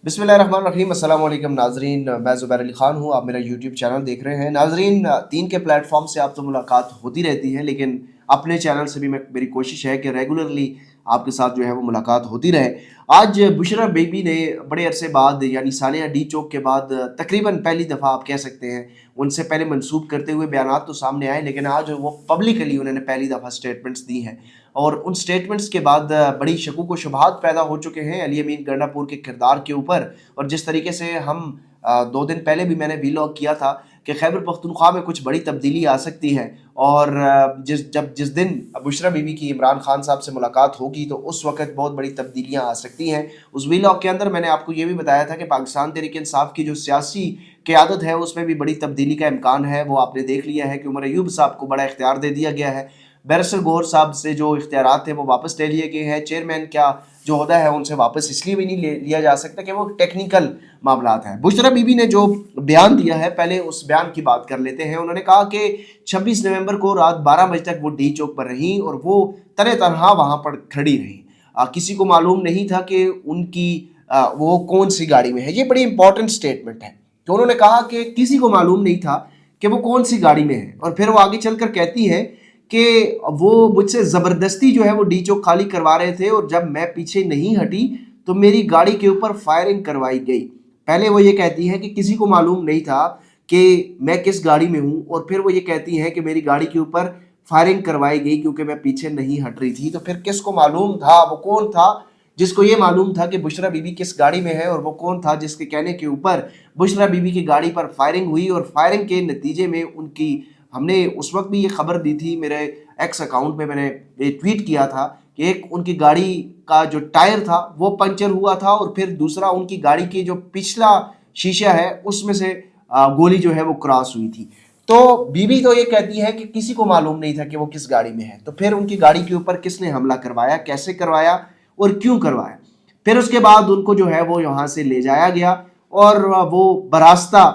बिस्मिल्लाहिर्रहमानिर्रहीम। अस्सलाम वालेकुम नाजरीन, मैं ज़ुबैर अली ख़ान हूँ। आप मेरा यूट्यूब चैनल देख रहे हैं। नाजरीन, 3 के प्लेटफॉर्म से आप तो मुलाकात होती रहती है, लेकिन अपने चैनल से भी मेरी कोशिश है कि रेगुलरली आपके साथ जो है वो मुलाकात होती रहे। आज बुशरा बेबी ने बड़े अरसे बाद, यानी सालिया डी चौक के बाद, तकरीबन पहली दफ़ा आप कह सकते हैं, उनसे पहले मंसूब करते हुए बयानात तो सामने आए, लेकिन आज वो पब्लिकली उन्होंने पहली दफ़ा स्टेटमेंट्स दी हैं। और उन स्टेटमेंट्स के बाद बड़ी शकूक व शुबहात पैदा हो चुके हैं अली अमीन गंडापुर के किरदार के ऊपर। और जिस तरीके से हम 2 दिन पहले भी मैंने वीलॉग किया था कि खैबर पख्तूनख्वा में कुछ बड़ी तब्दीली आ सकती है, और जिस दिन बुशरा बीबी की इमरान खान साहब से मुलाकात होगी तो उस वक्त बहुत बड़ी तब्दीलियां आ सकती हैं। उस वीलॉग के अंदर मैंने आपको ये भी बताया था कि पाकिस्तान तहरीक इंसाफ की जो सियासी क़यादत है उसमें भी बड़ी तब्दीली का इम्कान है। वो आपने देख लिया है कि उमर अयूब साहब को बड़ा इख्तियार दे दिया गया है। बैरिस्टर गौहर साहब से जो इख्तियारात थे वो वापस ले लिए गए हैं। चेयरमैन का जो ओहदा है उनसे वापस इसलिए भी नहीं लिया जा सकता कि वो टेक्निकल मामलात हैं। बुशरा बीबी ने जो बयान दिया है, पहले उस बयान की बात कर लेते हैं। उन्होंने कहा कि 26 नवंबर को रात 12 बजे तक वो डी चौक पर रहीं और वो तरह तनहा वहाँ पर खड़ी रहीं। किसी को मालूम नहीं था कि उनकी वो कौन सी गाड़ी में है। ये बड़ी इंपॉर्टेंट स्टेटमेंट है कि उन्होंने कहा कि किसी को मालूम नहीं था कि वो कौन सी गाड़ी में है। और फिर वो आगे चलकर कहती है कि वो मुझसे ज़बरदस्ती जो है वो डी चौक खाली करवा रहे थे, और जब मैं पीछे नहीं हटी तो मेरी गाड़ी के ऊपर फायरिंग करवाई गई। पहले वो ये कहती है कि किसी को मालूम नहीं था कि मैं किस गाड़ी में हूँ, और फिर वो ये कहती है कि मेरी गाड़ी के ऊपर फायरिंग करवाई गई क्योंकि मैं पीछे नहीं हट रही थी। तो फिर किसको मालूम था? वो कौन था जिसको ये मालूम था कि बुशरा बीबी किस गाड़ी में है, और वो कौन था जिसके कहने के ऊपर बुशरा बीबी की गाड़ी पर फायरिंग हुई? और फायरिंग के नतीजे में उनकी, हमने उस वक्त भी ये खबर दी थी, मेरे एक्स अकाउंट पे मैंने ये ट्वीट किया था कि एक उनकी गाड़ी का जो टायर था वो पंचर हुआ था, और फिर दूसरा उनकी गाड़ी की जो पिछला शीशा है उसमें से गोली जो है वो क्रॉस हुई थी। तो बीबी तो ये कहती है कि किसी को मालूम नहीं था कि वो किस गाड़ी में है। तो फिर उनकी गाड़ी के ऊपर किसने हमला करवाया, कैसे करवाया और क्यों करवाया? फिर उसके बाद उनको जो है वो यहाँ से ले जाया गया, और वो बरास्ता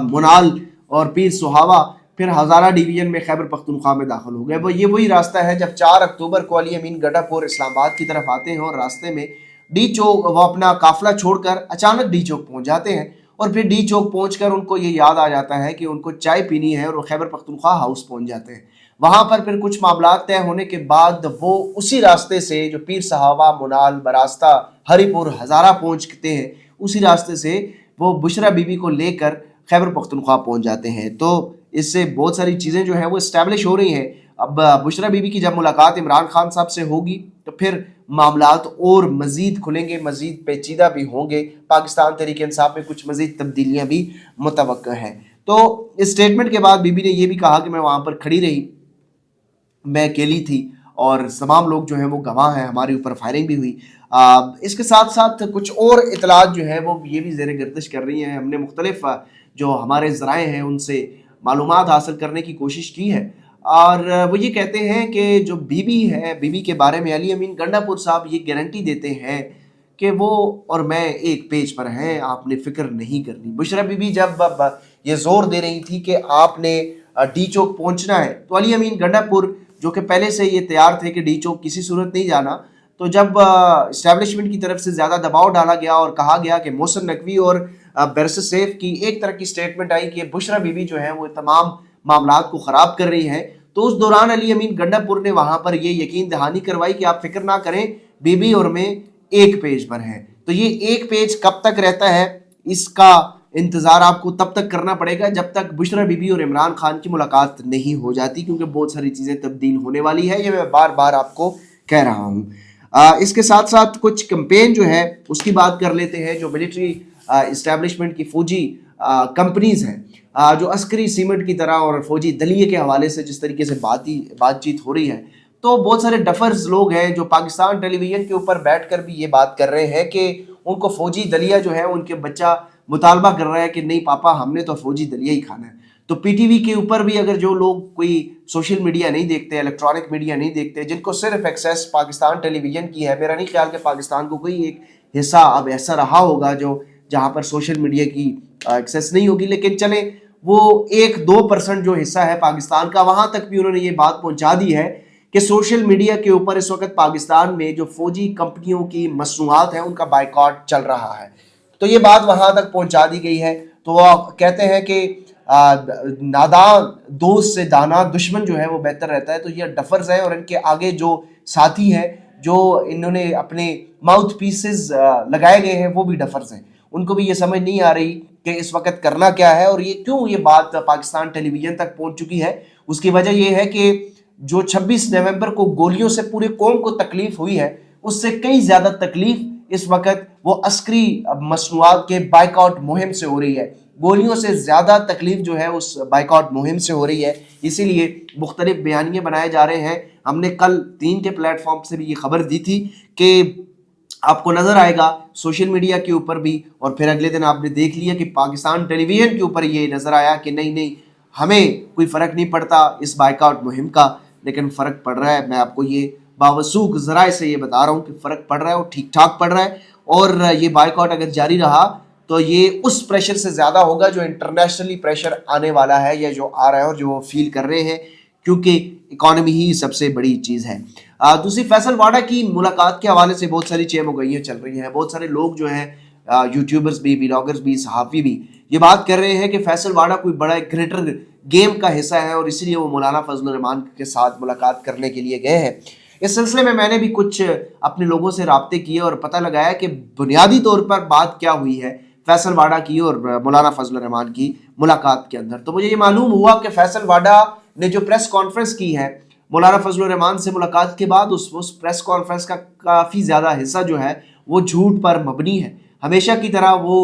मुनाल और पीर सुहावा फिर हज़ारा डिवीजन में खैबर पख्तूनख्वा में दाखिल हो गए। वो ये वही रास्ता है जब 4 अक्टूबर को अली अमीन गंडापुर इस्लामाबाद की तरफ आते हैं, और रास्ते में डी चौक वो अपना काफिला छोड़कर अचानक डी चौक पहुंच जाते हैं। और फिर डी चौक पहुंचकर उनको ये याद आ जाता है कि उनको चाय पीनी है, और वो खैबर पख्तूनख्वा हाउस पहुंच जाते हैं। वहां पर फिर कुछ मामला तय होने के बाद वो उसी रास्ते से जो पीर सहावा, मुनाल, बरास्ता, हरीपुर, हज़ारा पहुंचते हैं, उसी रास्ते से वो बुशरा बीबी को लेकर खैबर पख्तूनख्वा पहुंच जाते हैं। तो इससे बहुत सारी चीज़ें जो हैं वो इस्टेब्लिश हो रही हैं। अब बुशरा बीबी की जब मुलाकात इमरान खान साहब से होगी तो फिर मामलात और मज़ीद खुलेंगे, मज़ीद पेचीदा भी होंगे। पाकिस्तान तहरीक इंसाफ में कुछ मज़ीद तब्दीलियाँ भी मुतवक्का हैं। तो इस स्टेटमेंट के बाद बीबी ने यह भी कहा कि मैं वहाँ पर खड़ी रही, मैं अकेली थी, और तमाम लोग जो हैं वो गवाह हैं, हमारे ऊपर फायरिंग भी हुई। इसके साथ साथ कुछ और इतलात जो है वो ये भी ज़ेर गर्दिश कर रही हैं। हमने मुख्तलिफ जो हमारे ज़राए हैं उनसे मालूमात हासिल करने की कोशिश की है, और वो ये कहते हैं कि जो बीबी है, बीबी के बारे में अली अमीन गंडापुर साहब ये गारंटी देते हैं कि वो और मैं एक पेज पर हैं, आपने फ़िक्र नहीं करनी। बुशरा बीबी जब ये ज़ोर दे रही थी कि आपने डी चौक पहुँचना है, तो अली अमीन गंडापुर जो कि पहले से ये तैयार थे कि डी चौक किसी सूरत नहीं जाना, तो जब इस्टेब्लिशमेंट की तरफ से ज़्यादा दबाव डाला गया और कहा गया कि मोहसिन नकवी और बैरिस्टर सैफ की एक तरह की स्टेटमेंट आई कि बुशरा बीबी जो है वो तमाम मामलात को ख़राब कर रही हैं, तो उस दौरान अली अमीन गंडापुर ने वहाँ पर ये यकीन दहानी करवाई कि आप फिक्र ना करें, बीबी और मैं एक पेज पर हैं। तो ये एक पेज कब तक रहता है, इसका इंतज़ार आपको तब तक करना पड़ेगा जब तक बुशरा बीबी और इमरान खान की मुलाकात नहीं हो जाती, क्योंकि बहुत सारी चीज़ें तब्दील होने वाली है, ये मैं बार बार आपको कह रहा हूँ। इसके साथ साथ कुछ कैंपेन जो है उसकी बात कर लेते हैं। जो मिलिट्री इस्टेब्लिशमेंट की फ़ौजी कंपनीज़ हैं, जो अस्करी सीमेंट की तरह और फ़ौजी दलिए के हवाले से जिस तरीके से बातचीत हो रही है, तो बहुत सारे डफर्स लोग हैं जो पाकिस्तान टेलीविज़न के ऊपर बैठ कर भी ये बात कर रहे हैं कि उनको फ़ौजी दलिया जो है उनके बच्चा मुतालबा कर रहा है कि नहीं पापा, हमने तो फ़ौजी दलिया ही खाना है। तो पीटीवी के ऊपर भी अगर जो लोग कोई सोशल मीडिया नहीं देखते, इलेक्ट्रॉनिक मीडिया नहीं देखते, जिनको सिर्फ एक्सेस पाकिस्तान टेलीविज़न की है, मेरा नहीं ख्याल कि पाकिस्तान को कोई एक हिस्सा अब ऐसा रहा होगा जो जहाँ पर सोशल मीडिया की एक्सेस नहीं होगी, लेकिन चले वो 1-2% जो हिस्सा है पाकिस्तान का, वहाँ तक भी उन्होंने ये बात पहुँचा दी है کہ سوشل میڈیا کے اوپر اس وقت پاکستان میں جو فوجی کمپنیوں کی مصنوعات ہیں ان کا بائیکاٹ چل رہا ہے. تو یہ بات وہاں تک پہنچا دی گئی ہے. تو وہ کہتے ہیں کہ ناداں دوست سے دانا دشمن جو ہے وہ بہتر رہتا ہے. تو یہ ڈفرز ہیں اور ان کے آگے جو ساتھی ہیں جو انہوں نے اپنے ماؤتھ پیسز لگائے گئے ہیں وہ بھی ڈفرز ہیں. ان کو بھی یہ سمجھ نہیں آ رہی کہ اس وقت کرنا کیا ہے اور یہ کیوں یہ بات پاکستان ٹیلی ویژن تک پہنچ چکی ہے. اس کی وجہ یہ ہے کہ جو 26 نومبر کو گولیوں سے پورے قوم کو تکلیف ہوئی ہے اس سے کئی زیادہ تکلیف اس وقت وہ عسکری مصنوعات کے بائیکاٹ مہم سے ہو رہی ہے. گولیوں سے زیادہ تکلیف جو ہے اس بائیکاٹ مہم سے ہو رہی ہے. اسی لیے مختلف بیانیے بنائے جا رہے ہیں. ہم نے کل 3 کے پلیٹ فارم سے بھی یہ خبر دی تھی کہ آپ کو نظر آئے گا سوشل میڈیا کے اوپر بھی, اور پھر اگلے دن آپ نے دیکھ لیا کہ پاکستان ٹیلی ویژن کے اوپر یہ نظر آیا کہ نہیں ہمیں کوئی فرق نہیں پڑتا اس بائیکاٹ مہم کا, لیکن فرق پڑ رہا ہے. میں آپ کو یہ باوثوق ذرائع سے یہ بتا رہا ہوں کہ فرق پڑ رہا ہے اور ٹھیک ٹھاک پڑ رہا ہے. اور یہ بائیکاٹ اگر جاری رہا تو یہ اس پریشر سے زیادہ ہوگا جو انٹرنیشنلی پریشر آنے والا ہے یا جو آ رہا ہے اور جو وہ فیل کر رہے ہیں, کیونکہ اکانومی ہی سب سے بڑی چیز ہے. دوسری فیصل واڈا کی ملاقات کے حوالے سے بہت ساری چہمگوئیاں چل رہی ہیں. بہت سارے لوگ جو ہیں یوٹیوبرز بھی, ولاگرز بھی, صحافی بھی یہ بات کر رہے ہیں کہ فیصل واڈا کوئی بڑا گریٹر گیم کا حصہ ہے اور اسی لیے وہ مولانا فضل الرحمان کے ساتھ ملاقات کرنے کے لیے گئے ہیں. اس سلسلے میں نے بھی کچھ اپنے لوگوں سے رابطے کیے اور پتہ لگایا کہ بنیادی طور پر بات کیا ہوئی ہے فیصل واڈا کی اور مولانا فضل الرحمان کی ملاقات کے اندر. تو مجھے یہ معلوم ہوا کہ فیصل واڈا نے جو پریس کانفرنس کی ہے مولانا فضل الرحمان سے ملاقات کے بعد, اس پریس کانفرنس کا کافی زیادہ حصہ جو ہے وہ جھوٹ پر مبنی ہے. ہمیشہ کی طرح وہ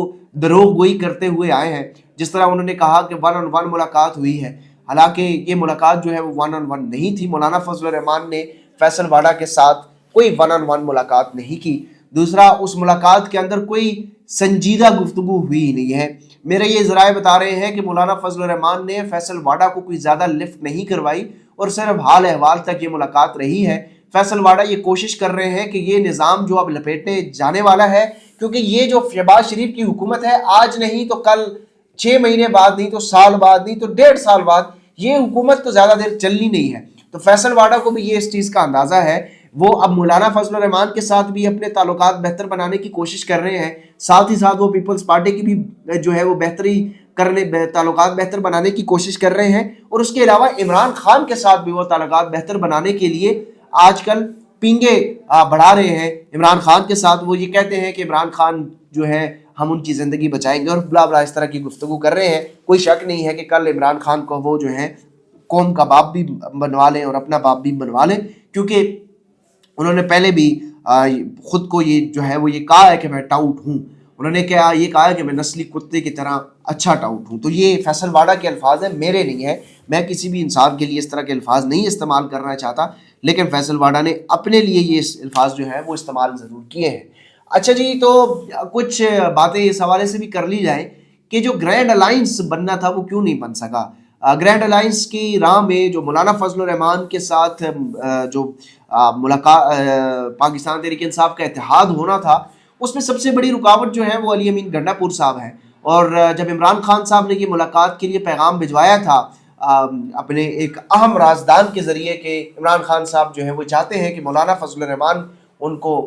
دروغ گوئی کرتے ہوئے آئے ہیں. جس طرح انہوں نے کہا کہ 1 on 1 ملاقات ہوئی ہے, حالانکہ یہ ملاقات جو ہے وہ 1 on 1 نہیں تھی. مولانا فضل الرحمان نے فیصل واڈا کے ساتھ کوئی 1 on 1 ملاقات نہیں کی. دوسرا, اس ملاقات کے اندر کوئی سنجیدہ گفتگو ہوئی نہیں ہے. میرے یہ ذرائع بتا رہے ہیں کہ مولانا فضل الرحمان نے فیصل واڈا کو کوئی زیادہ لفٹ نہیں کروائی اور صرف حال احوال تک یہ ملاقات رہی ہے. فیصل واڈا یہ کوشش کر رہے ہیں کہ یہ نظام جو اب لپیٹنے جانے والا ہے, کیونکہ یہ جو شہباز شریف کی حکومت ہے آج نہیں تو کل, 6 مہینے بعد نہیں تو سال بعد نہیں تو 1.5 سال بعد, یہ حکومت تو زیادہ دیر چلنی نہیں ہے. تو فیصل واڈا کو بھی یہ اس چیز کا اندازہ ہے. وہ اب مولانا فضل الرحمان کے ساتھ بھی اپنے تعلقات بہتر بنانے کی کوشش کر رہے ہیں, ساتھ ہی ساتھ وہ پیپلز پارٹی کی بھی جو ہے وہ تعلقات بہتر بنانے کی کوشش کر رہے ہیں. اور اس کے علاوہ عمران خان کے ساتھ بھی وہ تعلقات بہتر بنانے کے لیے آج کل پینگے بڑھا رہے ہیں. عمران خان کے ساتھ وہ یہ کہتے ہیں کہ عمران خان جو ہے ہم ان کی زندگی بچائیں گے اور بلا بلا اس طرح کی گفتگو کر رہے ہیں. کوئی شک نہیں ہے کہ کل عمران خان کو وہ جو ہے قوم کا باپ بھی بنوا لیں اور اپنا باپ بھی بنوا لیں, کیونکہ انہوں نے پہلے بھی خود کو یہ جو ہے وہ یہ کہا ہے کہ میں ٹاؤٹ ہوں. انہوں نے یہ کہا ہے کہ میں نسلی کتے کی طرح اچھا ٹاؤٹ ہوں. تو یہ فیصل واڈا کے الفاظ ہیں, میرے نہیں ہے. میں کسی بھی انسان کے لیے اس طرح کے الفاظ نہیں استعمال کرنا چاہتا, لیکن فیصل واڈا نے اپنے لیے یہ الفاظ جو ہے وہ استعمال ضرور کیے ہیں. اچھا جی, تو کچھ باتیں اس حوالے سے بھی کر لی جائیں کہ جو گرینڈ الائنس بننا تھا وہ کیوں نہیں بن سکا. گرینڈ الائنس کی راہ میں جو مولانا فضل الرحمان کے ساتھ جو ملاقات پاکستان تحریک انصاف کا اتحاد ہونا تھا, اس میں سب سے بڑی رکاوٹ جو ہے وہ علی امین گنڈا پور صاحب ہیں. اور جب عمران خان صاحب نے یہ ملاقات کے لیے پیغام بھجوایا تھا اپنے ایک اہم رازدان کے ذریعے کہ عمران خان صاحب جو ہیں وہ چاہتے ہیں کہ مولانا فضل الرحمان ان کو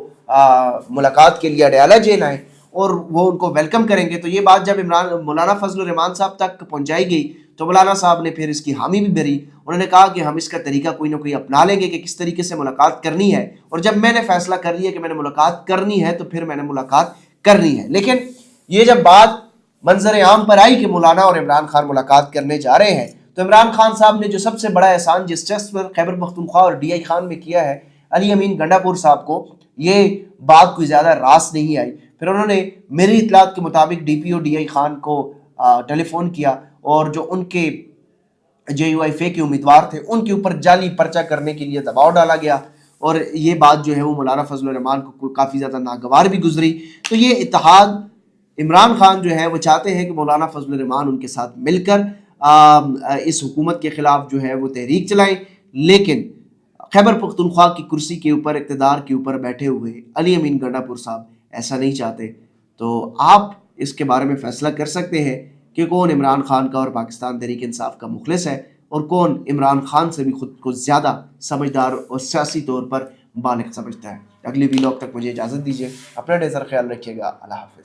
ملاقات کے لیے اڈیالہ جیل آئیں اور وہ ان کو ویلکم کریں گے, تو یہ بات جب مولانا فضل الرحمان صاحب تک پہنچائی گئی تو مولانا صاحب نے پھر اس کی حامی بھی بھری. انہوں نے کہا کہ ہم اس کا طریقہ کوئی نہ کوئی اپنا لیں گے کہ کس طریقے سے ملاقات کرنی ہے, اور جب میں نے فیصلہ کر لیا کہ میں نے ملاقات کرنی ہے تو پھر میں نے ملاقات کرنی ہے. لیکن یہ جب بات منظر عام پر آئی کہ مولانا اور عمران خان ملاقات کرنے جا رہے ہیں, تو عمران خان صاحب نے جو سب سے بڑا احسان جس شخص پر خیبر پختونخوا اور ڈی آئی خان میں کیا ہے, علی امین گنڈا پور صاحب کو, یہ بات کوئی زیادہ راس نہیں آئی. پھر انہوں نے میری اطلاعات کے مطابق D P O D I Khan کو ٹیلی فون کیا اور جو ان کے جے یو آئی فے کے امیدوار تھے ان کے اوپر جعلی پرچہ کرنے کے لیے دباؤ ڈالا گیا, اور یہ بات جو ہے وہ مولانا فضل الرحمان کو کافی زیادہ ناگوار بھی گزری. تو یہ اتحاد عمران خان جو ہے وہ چاہتے ہیں کہ مولانا فضل الرحمان ان کے ساتھ مل کر اس حکومت کے خلاف جو ہے وہ تحریک چلائیں, لیکن خیبر پختونخوا کی کرسی کے اوپر, اقتدار کے اوپر بیٹھے ہوئے علی امین گنڈا پور صاحب ایسا نہیں چاہتے. تو آپ اس کے بارے میں فیصلہ کر سکتے ہیں کہ کون عمران خان کا اور پاکستان تحریک انصاف کا مخلص ہے اور کون عمران خان سے بھی خود کو زیادہ سمجھدار اور سیاسی طور پر بالغ سمجھتا ہے۔ اگلی ویلاگ تک مجھے اجازت دیجیے، اپنا ڈھیر سارا خیال رکھیے گا، اللہ حافظ۔